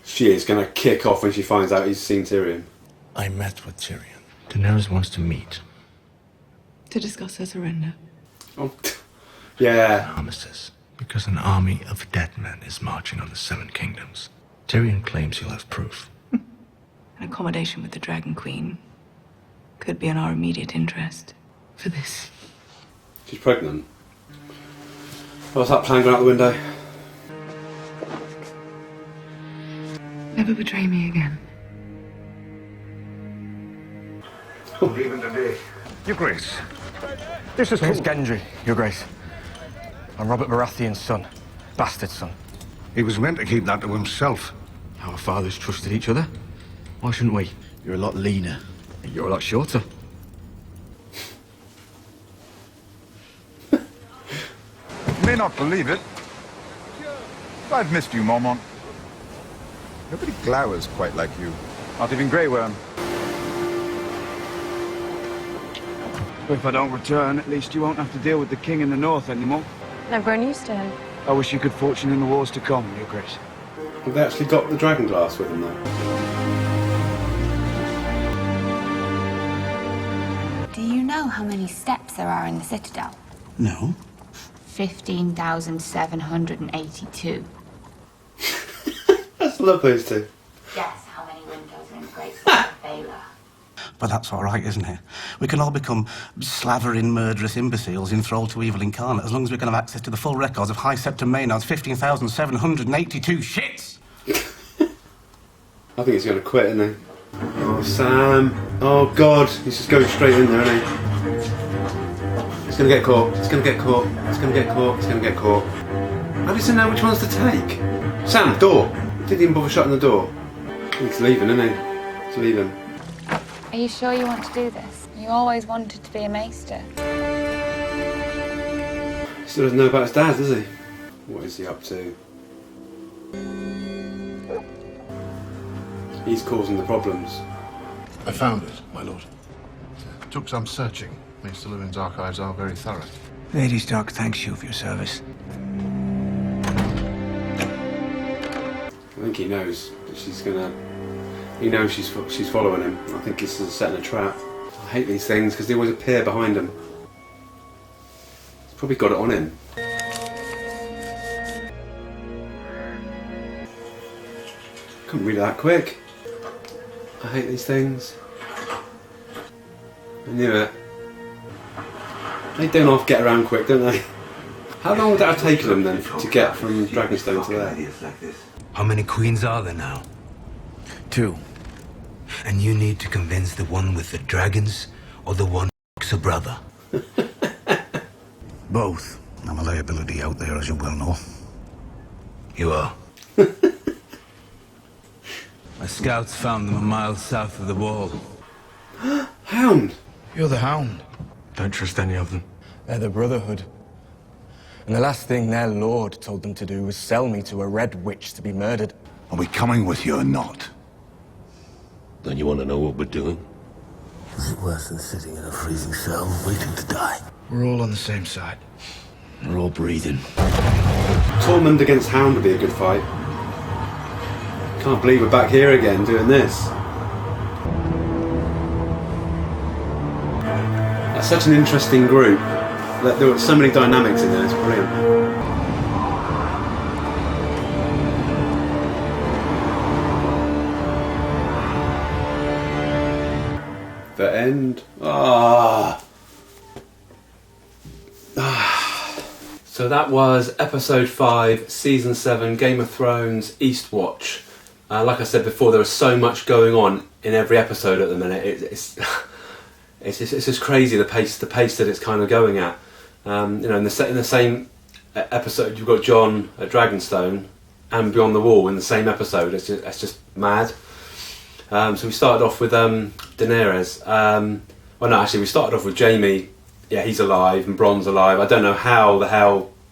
She is going to kick off when she finds out he's seen Tyrion. I met with Tyrion. Daenerys wants to meet. To discuss her surrender. Oh, yeah. An armistice. Because an army of dead men is marching on the Seven Kingdoms. Tyrion claims he'll have proof. An accommodation with the Dragon Queen could be in our immediate interest. For this. She's pregnant. What's that plan going out the window? Never betray me again. Even today. Your Grace. This is Prince Gendry, Your Grace. I'm Robert Baratheon's son. Bastard son. He was meant to keep that to himself. Our fathers trusted each other. Why shouldn't we? You're a lot leaner. And you're a lot shorter. You may not believe it, but I've missed you, Mormont. Nobody glowers quite like you. Not even Grey Worm. If I don't return, at least you won't have to deal with the king in the north anymore. I've grown used to him. I wish you good fortune in the wars to come, Your Grace. Have they actually got the dragon glass with them though? Do you know how many steps there are in the Citadel? No. 15,782. That's love those two. Guess how many windows are in the Great Hall of Baelor? But that's all right, isn't it? We can all become slavering, murderous imbeciles enthralled to evil incarnate as long as we can have access to the full records of High Septon Maynard's 15,782 shits! I think he's going to quit, isn't he? Oh, Sam. Oh, God. He's just going straight in there, isn't he? He's going to get caught. He's going to get caught. He's going to get caught. He's going to get caught. How does he know which ones to take? Sam, door. He didn't even bother shutting the door. He's leaving, isn't he? He's leaving. Are you sure you want to do this? You always wanted to be a maester. He still doesn't know about his dad, does he? What is he up to? He's causing the problems. I found it, my lord. Took some searching. Maester Lewin's archives are very thorough. Lady Stark thanks you for your service. I think he knows that she's gonna. He knows she's following him. I think this is setting a trap. I hate these things because they always appear behind him. He's probably got it on him. Couldn't read it that quick. I hate these things. I knew it. They don't half get around quick, don't they? How long would that have taken them then to get from Dragonstone to there? How many queens are there now? 2. And you need to convince the one with the dragons or the one who's a brother? Both. I'm a liability out there, as you well know. You are. My scouts found them a mile south of the wall. Hound! You're the Hound. Don't trust any of them. They're the Brotherhood. And the last thing their lord told them to do was sell me to a red witch to be murdered. Are we coming with you or not? Then you want to know what we're doing? Is it worse than sitting in a freezing cell waiting to die? We're all on the same side. We're all breathing. Tormund against Hound would be a good fight. Can't believe we're back here again doing this. That's such an interesting group. There were so many dynamics in there, it's brilliant. The end. So that was episode 5, season 7, Game of Thrones, Eastwatch. Like I said before, there is so much going on in every episode at the minute. It's just crazy the pace that it's kind of going at. In the same episode, you've got Jon at Dragonstone and Beyond the Wall in the same episode. It's just mad. So we started off with Daenerys. We started off with Jaime. Yeah, he's alive and Bronn's alive. I don't know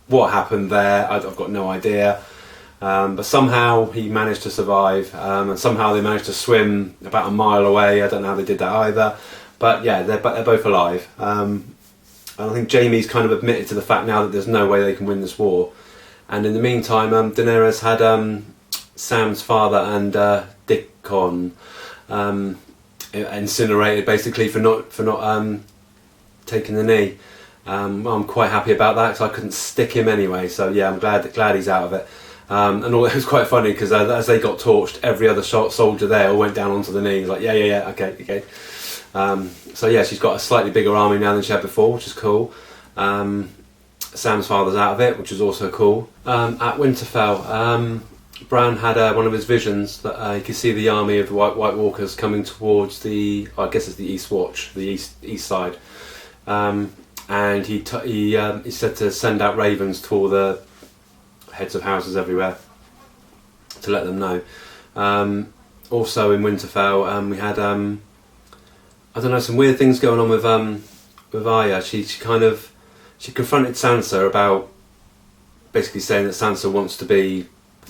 what happened there. I've got no idea. But somehow he managed to survive, and somehow they managed to swim about a mile away. I don't know how they did that either. But yeah, they're both alive. And I think Jaime's kind of admitted to the fact now that there's no way they can win this war. And in the meantime, Daenerys had Sam's father and Dickon incinerated basically for not taking the knee. I'm quite happy about that because I couldn't stick him anyway. So yeah, I'm glad he's out of it. And it was quite funny because as they got torched, every other soldier there all went down onto the knee. Like yeah, okay. So yeah, she's got a slightly bigger army now than she had before, which is cool. Sam's father's out of it, which is also cool. At Winterfell, Bran had one of his visions that he could see the army of the White Walkers coming towards I guess it's the Eastwatch, the east side. And he said to send out ravens to all the heads of houses everywhere to let them know. Also in Winterfell, we had I don't know, some weird things going on with Arya. She confronted Sansa about basically saying that Sansa wants to be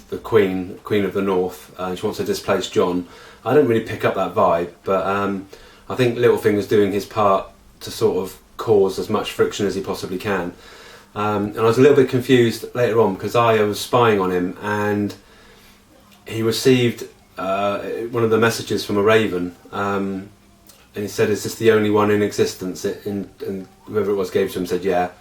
the queen of the North. She wants to displace Jon. I don't really pick up that vibe, but I think Littlefinger's doing his part to sort of cause as much friction as he possibly can. And I was a little bit confused later on because Arya was spying on him, and he received one of the messages from a raven, and he said, "Is this the only one in existence?" And whoever it was gave to him said, "Yeah."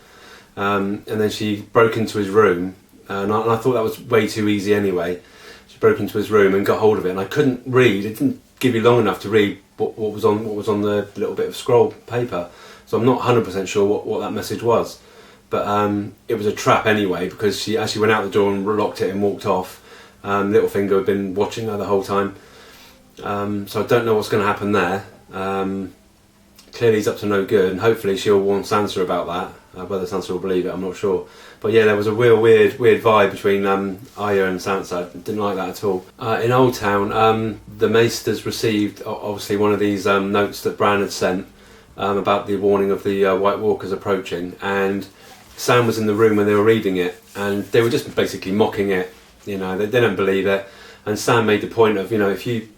And then she broke into his room, and I thought that was way too easy anyway. She broke into his room and got hold of it, and I couldn't read. It didn't give you long enough to read what was on the little bit of scroll paper. So I'm not 100% sure what that message was. But it was a trap anyway, because she actually went out the door and locked it and walked off. Littlefinger had been watching her the whole time. So I don't know what's going to happen there. Clearly he's up to no good, and hopefully she'll warn Sansa about that. Whether Sansa will believe it, I'm not sure. But yeah, there was a real weird vibe between Arya and Sansa. I didn't like that at all. In Old Town, the Maesters received obviously one of these notes that Bran had sent about the warning of the White Walkers approaching, and Sam was in the room when they were reading it, and they were just basically mocking it. You know, they don't believe it. And Sam made the point of, you know, if you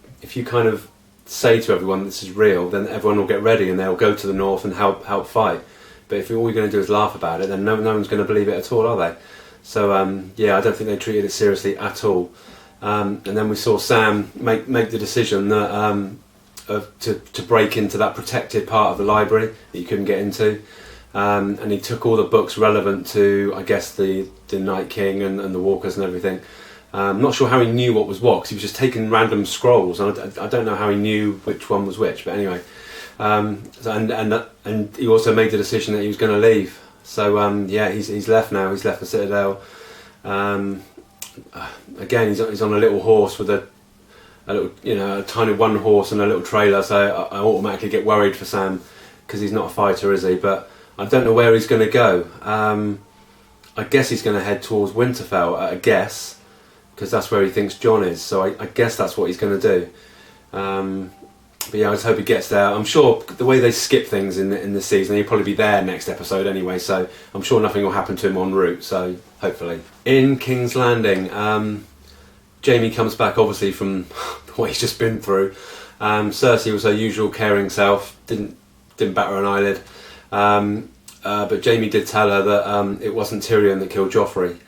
kind of say to everyone this is real, then everyone will get ready and they'll go to the north and help fight. But if all you're going to do is laugh about it, then no one's going to believe it at all, are they? So yeah, I don't think they treated it seriously at all. And then we saw Sam make the decision that to break into that protected part of the library that you couldn't get into. And he took all the books relevant to, I guess, the Night King and the Walkers and everything. I'm not sure how he knew what was what, because he was just taking random scrolls, and I don't know how he knew which one was which. But anyway, and he also made the decision that he was going to leave. So yeah, he's left now. He's left the Citadel. Again, he's on a little horse with a little, you know, a tiny one horse and a little trailer. So I automatically get worried for Sam because he's not a fighter, is he? But I don't know where he's going to go. I guess he's going to head towards Winterfell, I guess, because that's where he thinks Jon is. So I guess that's what he's going to do. But yeah, I just hope he gets there. I'm sure the way they skip things in the season, he'll probably be there next episode anyway. So I'm sure nothing will happen to him en route. So hopefully. In King's Landing, Jaime comes back obviously from what he's just been through. Cersei was her usual caring self, didn't bat her an eyelid. But Jaime did tell her that it wasn't Tyrion that killed Joffrey.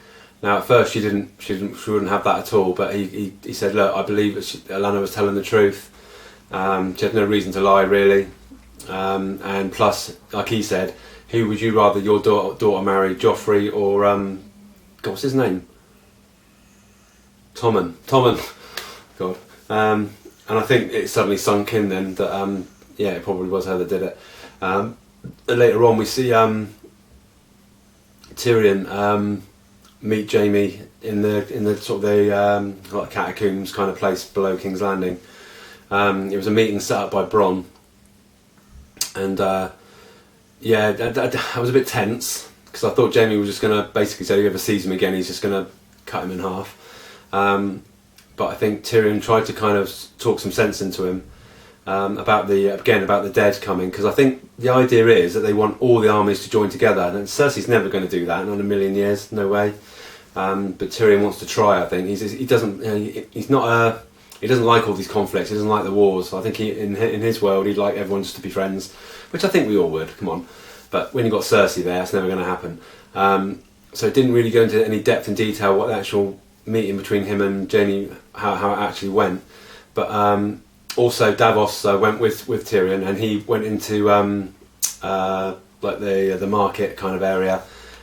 Now at first she wouldn't have that at all, but he said, look, I believe that Alanna was telling the truth. She had no reason to lie really. And plus, like he said, who would you rather your daughter marry, Joffrey or God, what's his name? Tommen. God. And I think it suddenly sunk in then that yeah, it probably was her that did it. And later on we see Tyrion meet Jaime in the sort of the like catacombs kind of place below King's Landing. It was a meeting set up by Bronn, and yeah, I was a bit tense because I thought Jaime was just going to basically say, if he ever sees him again, he's just going to cut him in half. But I think Tyrion tried to kind of talk some sense into him about the dead coming, because I think the idea is that they want all the armies to join together, and Cersei's never going to do that, not in a million years, no way. But Tyrion wants to try. I think he doesn't like all these conflicts. He doesn't like the wars. I think in his world he'd like everyone just to be friends, which I think we all would. Come on, but when you've got Cersei there, it's never going to happen. So it didn't really go into any depth and detail what the actual meeting between him and Jamie, how it actually went. But also Davos went with Tyrion, and he went into like the market kind of area,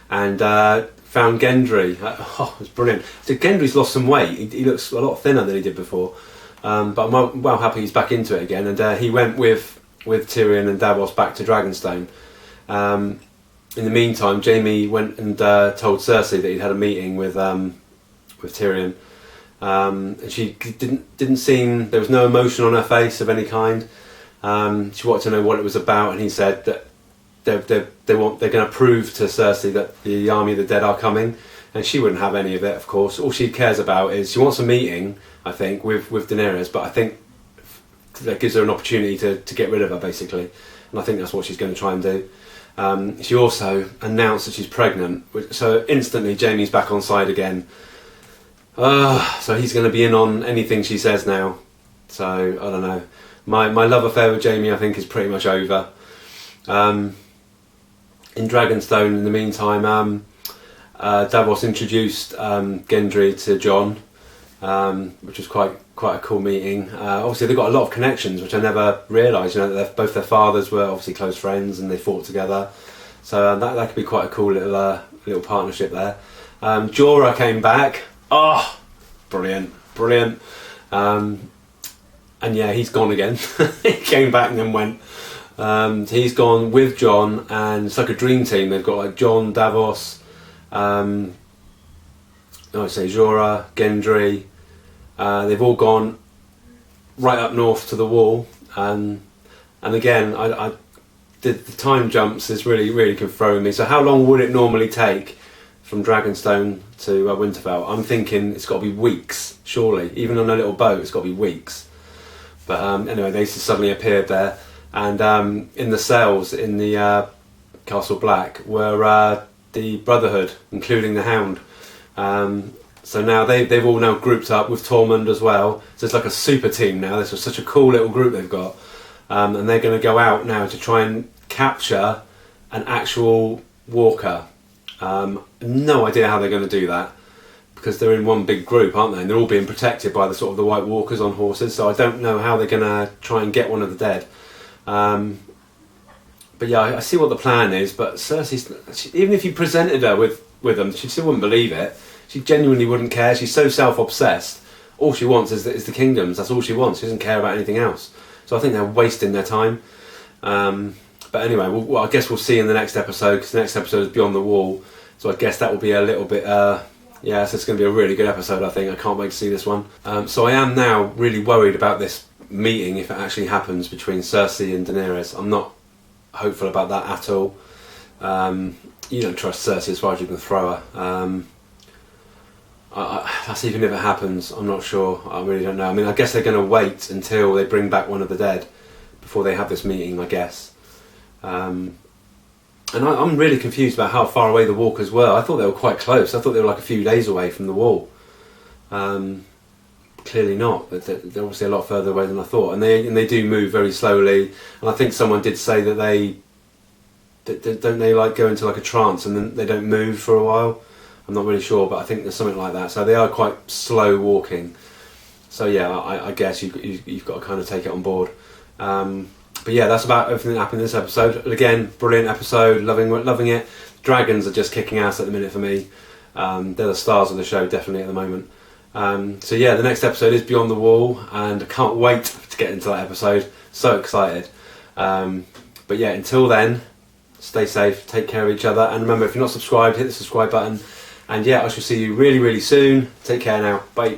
and found Gendry. Oh, it was brilliant. So Gendry's lost some weight. He looks a lot thinner than he did before. But I'm well happy he's back into it again. And he went with Tyrion and Davos back to Dragonstone. In the meantime, Jamie went and told Cersei that he'd had a meeting with Tyrion. And she didn't seem, there was no emotion on her face of any kind. She wanted to know what it was about, and he said that they're going to prove to Cersei that the army of the dead are coming, and she wouldn't have any of it, of course. All she cares about is she wants a meeting, I think, with Daenerys, but I think that gives her an opportunity to get rid of her, basically, and I think that's what she's going to try and do. She also announced that she's pregnant, so instantly Jaime's back on side again. So he's going to be in on anything she says now. So I don't know. My love affair with Jaime, I think, is pretty much over. In Dragonstone, in the meantime, Davos introduced Gendry to Jon, which was quite a cool meeting. Obviously, they've got a lot of connections, which I never realised. You know, both their fathers were obviously close friends, and they fought together. So that could be quite a cool little partnership there. Jorah came back. Oh, brilliant. And yeah, he's gone again. He came back and then went. He's gone with Jon, and it's like a dream team. They've got like Jon, Davos, Jorah, Gendry. They've all gone right up north to the Wall, and again, I did the time jumps is really confirming me. So how long would it normally take from Dragonstone to Winterfell? I'm thinking it's got to be weeks, surely. Even on a little boat, it's got to be weeks. But anyway, they suddenly appeared there, and in the cells in the Castle Black were the Brotherhood, including the Hound. So now they've all now grouped up with Tormund as well. So it's like a super team now. This was such a cool little group they've got, and they're going to go out now to try and capture an actual walker. No idea how they're going to do that, because they're in one big group, aren't they? And they're all being protected by the sort of the White Walkers on horses. So I don't know how they're going to try and get one of the dead. But yeah, I see what the plan is. But Cersei, even if you presented her with them, she still wouldn't believe it. She genuinely wouldn't care. She's so self-obsessed. All she wants is the kingdoms. That's all she wants. She doesn't care about anything else. So I think they're wasting their time. But anyway, I guess we'll see in the next episode, because the next episode is Beyond the Wall. So I guess that will be a little bit... so it's going to be a really good episode, I think. I can't wait to see this one. So I am now really worried about this meeting, if it actually happens, between Cersei and Daenerys. I'm not hopeful about that at all. You don't trust Cersei as far as you can throw her. That's even if it happens, I'm not sure. I really don't know. I mean, I guess they're going to wait until they bring back one of the dead before they have this meeting, I guess. And I'm really confused about how far away the walkers were. I thought they were quite close. I thought they were like a few days away from the Wall. Clearly not. They're obviously a lot further away than I thought. And they do move very slowly. And I think someone did say that don't they like go into like a trance and then they don't move for a while. I'm not really sure, but I think there's something like that. So they are quite slow walking. So yeah, I guess you've got to kind of take it on board. But yeah, that's about everything that happened in this episode. Again, brilliant episode, loving it. Dragons are just kicking ass at the minute for me. They're the stars of the show, definitely at the moment. So yeah, the next episode is Beyond the Wall, and I can't wait to get into that episode. So excited. But yeah, until then, stay safe, take care of each other, and remember, if you're not subscribed, hit the subscribe button. And yeah, I shall see you really soon. Take care now. Bye.